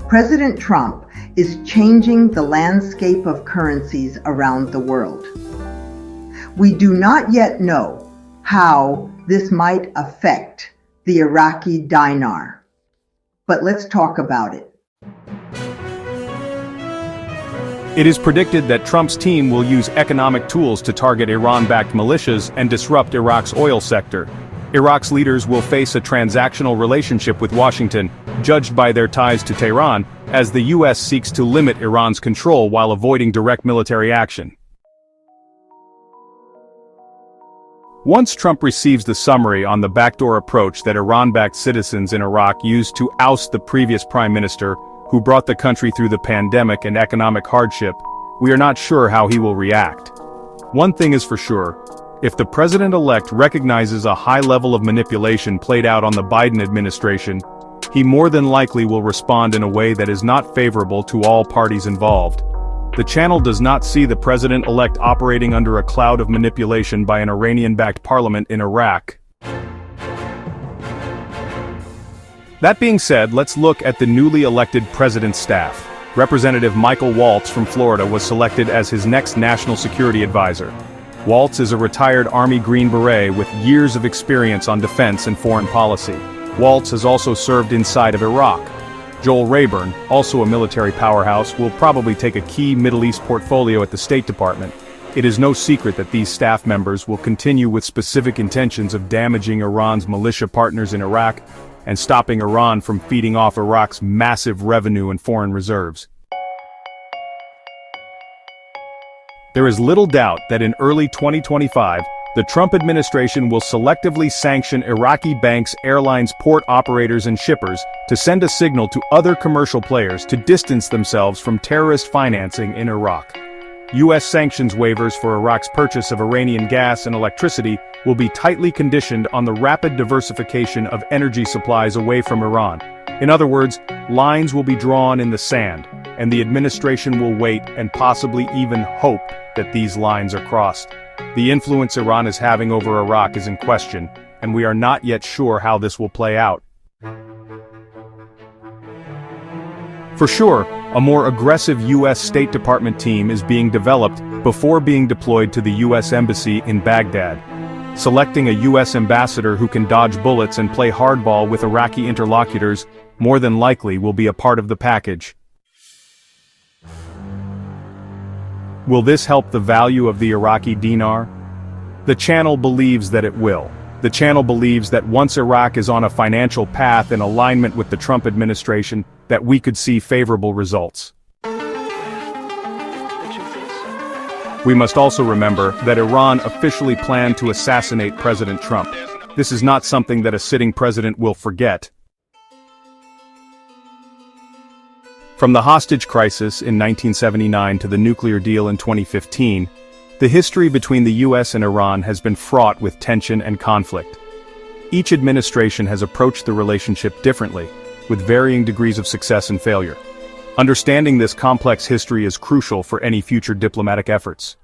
President Trump is changing the landscape of currencies around the world. We do not yet know how this might affect the Iraqi dinar, but let's talk about it. It is predicted that Trump's team will use economic tools to target Iran-backed militias and disrupt Iraq's oil sector. Iraq's leaders will face a transactional relationship with Washington, judged by their ties to Tehran, as the U.S. seeks to limit Iran's control while avoiding direct military action. Once Trump receives the summary on the backdoor approach that Iran-backed citizens in Iraq used to oust the previous prime minister, who brought the country through the pandemic and economic hardship, we are not sure how he will react. One thing is for sure: if the president-elect recognizes a high level of manipulation played out on the Biden administration, he more than likely will respond in a way that is not favorable to all parties involved. The channel does not see the president-elect operating under a cloud of manipulation by an Iranian-backed parliament in Iraq. That being said, let's look at the newly elected president's staff. Representative Michael Waltz from Florida was selected as his next national security advisor. Waltz is a retired Army Green Beret with years of experience on defense and foreign policy. Waltz has also served inside of Iraq. Joel Rayburn, also a military powerhouse, will probably take a key Middle East portfolio at the State Department. It is no secret that these staff members will continue with specific intentions of damaging Iran's militia partners in Iraq and stopping Iran from feeding off Iraq's massive revenue and foreign reserves. There is little doubt that in early 2025, the Trump administration will selectively sanction Iraqi banks, airlines, port operators and shippers to send a signal to other commercial players to distance themselves from terrorist financing in Iraq. U.S. sanctions waivers for Iraq's purchase of Iranian gas and electricity will be tightly conditioned on the rapid diversification of energy supplies away from Iran. In other words, lines will be drawn in the sand, and the administration will wait and possibly even hope that these lines are crossed. The influence Iran is having over Iraq is in question, and we are not yet sure how this will play out. For sure, a more aggressive U.S. State Department team is being developed before being deployed to the U.S. Embassy in Baghdad. Selecting a U.S. ambassador who can dodge bullets and play hardball with Iraqi interlocutors more than likely will be a part of the package. Will this help the value of the Iraqi dinar? The channel believes that it will. The channel believes that once Iraq is on a financial path in alignment with the Trump administration, that we could see favorable results. We must also remember that Iran officially planned to assassinate President Trump. This is not something that a sitting president will forget. From the hostage crisis in 1979 to the nuclear deal in 2015, the history between the U.S. and Iran has been fraught with tension and conflict. Each administration has approached the relationship differently, with varying degrees of success and failure. Understanding this complex history is crucial for any future diplomatic efforts.